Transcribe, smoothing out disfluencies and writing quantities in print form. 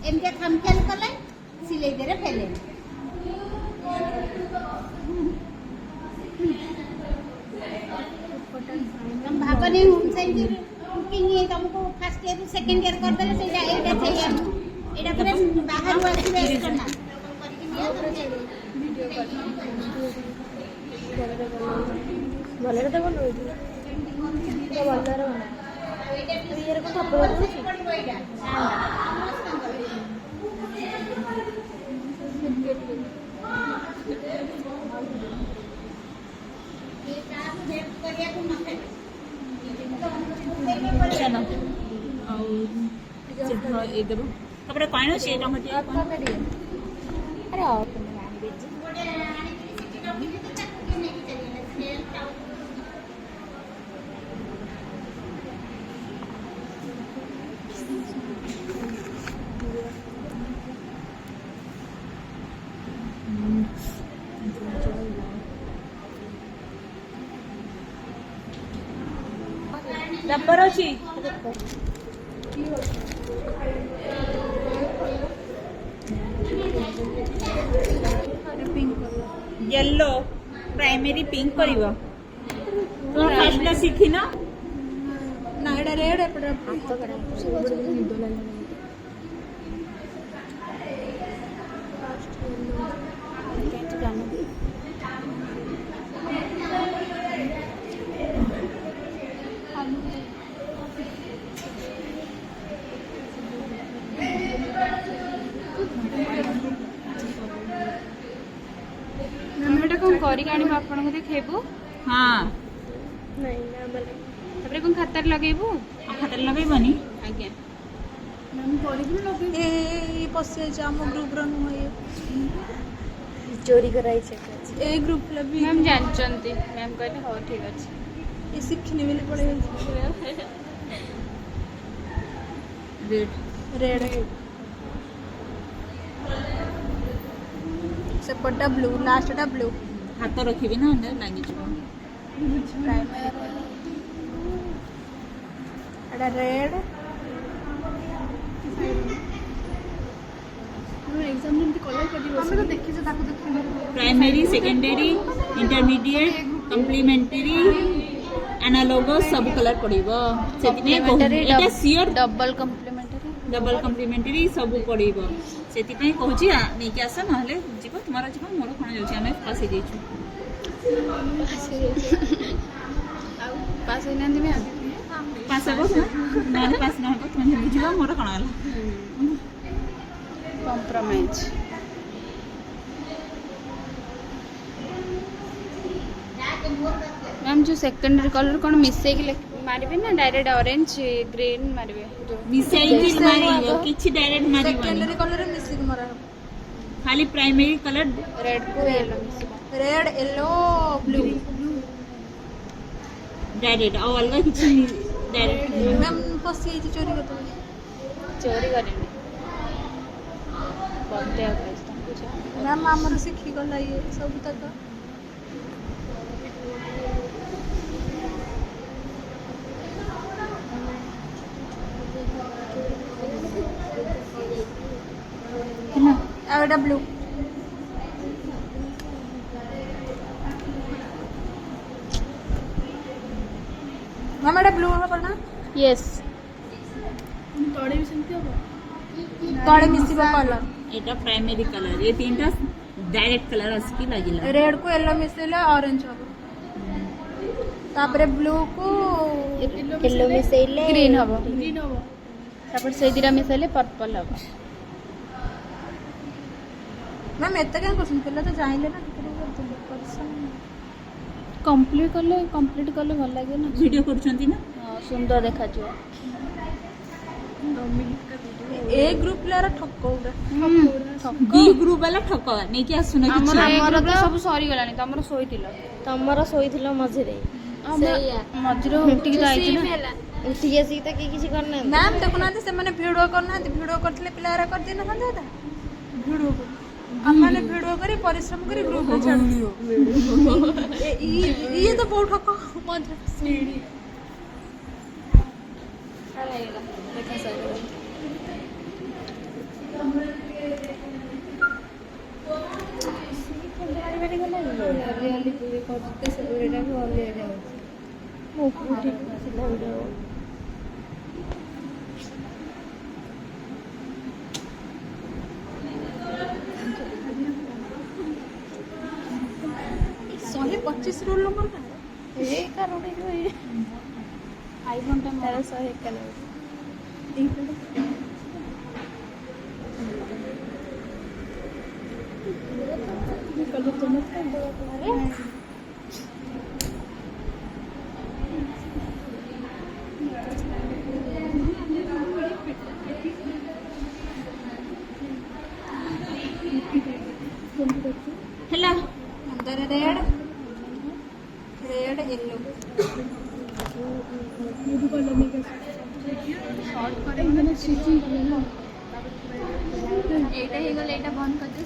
ଏମିତି ଖାମଖିଆଲ କଲେ ସିଲେଇ ଦେରେ ଫେଲେ ତମ ଭାବନି ସେମିତି କୁକିଂ ତମକୁ ଫାର୍ଷ୍ଟ ଇୟର ସେକେଣ୍ଡ ଇୟର କରିଦେଲେ ସେଇଟା ଏଇଟା ସେଇଆ ଏଇଟା ପୁରା ବାହାରୁ ଆସିବେ ଏକ୍ସଟର୍ନାଲ କରିକି ନିଅ ଭଲରେ ତ ଭଲ ହଉଛି ଭଲରେ ଭଲ ଇଏରେ କ'ଣ ଥପ କରୁଛି ତାପରେ କଣ ଅଛି ଏଇଟା ମତେ ଆରେ ରବର ଅଛି येलो प्राइमरी पिंक करिव तुम फर्स्ट शिखिन ନା ଏଇଟା ରେଡ୍ ଏପଟେ ହାତ କଟା ନିଦ ଏଟା କଣ କରିକି ଆଣିବୁ ଆପଣଙ୍କୁ ଦେଖେଇବୁ हाँ ନାଇଁ ନା ମାନେ ତାପରେ କଣ ଖାତାରେ ଲଗେଇବୁ ଖାତାରେ ଲଗେଇବନି ଆଜ୍ଞା ଏ ପଶି ଯାଇଛି ଆମ ଗ୍ରୁପର ନୁହଁ ଇଏ ଚୋରି କରାଇଛି ଏ ଗ୍ରୁପର ବି ମ୍ୟାମ୍ ଜାଣିଛନ୍ତି ମ୍ୟାମ୍ କହିଲେ ହଉ ଠିକ୍ ଅଛି ଏ ଶିଖିନି ବୋଲି ପଳେଇ रेड ରେଡ୍ ସେପଟଟା ବ୍ଲୁ ଲାଷ୍ଟଟା ବ୍ଲୁ हाथ रखिबि ना लगी ଏଟା ରେଡ୍ ଆମେ ତ ଦେଖିଛୁ ତାକୁ ଦେଖିବୁ primary secondary intermediate complementary analogous सब कलर पड़िबो सेतिने एटा सियर ଡବଲ କମ୍ପ୍ଲିମେଣ୍ଟାରୀ डबल कम्प्लीमेंटरी सब पड़िबो सेति कहूची नहीं कि आस ना जीव तुम्हारा जीव मोर कौन जाऊँ आम पास हो जाइछु ପାସ୍ ହେଇନାହାନ୍ତି ମ୍ୟାମ୍ पास हे ना पास ना तुम बुझ मोर कौन है କମ୍ପ୍ରମାଇଜ୍ ମ୍ୟାମ୍ ଯେଉଁ ସେକେଣ୍ଡାରୀ କଲର୍ କ'ଣ ମିଶେଇକି ମାରିବେ ନା ଡାଇରେକ୍ଟ ଅରେଞ୍ଜ ଗ୍ରୀନ୍ ମାରିବେ मिसाई मारिबो किछि डायरेक्ट मारिबो ସେକେଣ୍ଡାରୀ କଲର୍ରେ ମିଶିକି ମରା ହେବ खाली प्राइमरी कलर ରେଡ୍ କୁ ୟେଲୋ ମିଶିବ ରେଡ୍ ୟେଲୋ ବ୍ଲୁ डायरेक्ट और अलग किछि डायरेक्ट ମ୍ୟାମ୍ ପଶି ଯାଇଛି ଚୋରି କଥା ଚୋରି କରିନି ବନ୍ଦେଆ କହିଛି ତାଙ୍କୁ ମ୍ୟାମ୍ ଆମର ଶିଖିଗଲା ଇଏ ସବୁ ତକ ଆଉ ଏଇଟା ବ୍ଲୁ ମ୍ୟାମ୍ ଏଇଟା ବ୍ଲୁ ହବ ନା ୟେସ୍ ତଳେ ମିଶିବ କଲର୍ एटा प्राइमरी कलर ये तीनटा डायरेक्ट कलर आसकी लागिला ରେଡ୍ କୁ ୟେଲୋ ମିଶେଇଲେ ଅରେଞ୍ଜ ହବ ତାପରେ ବ୍ଲୁ କୁ ୟେଲୋ ମିଶେଇଲେ ଗ୍ରୀନ୍ ହବ ତାପରେ ସେଇ ଦୁଇଟା ମିଶେଇଲେ ପର୍ପଲ୍ ହବ ମ୍ୟାମ୍ ଏତେ କାହିଁ କରୁଛନ୍ତି ପିଲା ତ ଜାଣିଲେ ନା କମ୍ପ୍ଲିଟ୍ କଲେ ଭଲ ଲାଗିବ ନା वीडियो करछंती ना ହଁ ସୁନ୍ଦର ଦେଖାଯିବ ଏ ଗ୍ରୁପ ପିଲାର ଠକ ଗୁଡ଼ା बी ग्रुप वाला ठक नहीं कि आसुना ଆମର किछि ଆମର ତ ସବୁ ସରିଗଲାଣି ତମର ଶୋଇଥିଲ ତମର ଶୋଇଥିଲ ମଝିରେ ମଝିରେ ଉଠିକି ତ ଆଇଛି ନା ଉଠିକି ଆସିକି ତ କେହି କିଛି କରିନାହାନ୍ତି ମ୍ୟାମ୍ ଦେଖୁନାହାନ୍ତି ସେମାନେ ଭିଡ଼ିଓ କରୁନାହାନ୍ତି ଭିଡ଼ିଓ କରିଥିଲେ ପିଲାରା କରିଦେଇନଥାନ୍ତେ ଏଇଟା ଭିଡ଼ିଓ ଆମମାନେ ଭିଡ଼ିଓ କରି ପରିଶ୍ରମ କରି ଗ୍ରୁପରେ ଛାଡୁ ଇଏ ତ ବହୁତ ଠକ ମଝିରେ ଦେଖା ଶହେ 25 ରୋଲ ନମ୍ବର ନା ତାର 191। ହେଲା ଅନ୍ଦର ରେଡ୍ ୟେଲୋ এইটা হয়ে গেলে এটা বন্ধ করে দিও।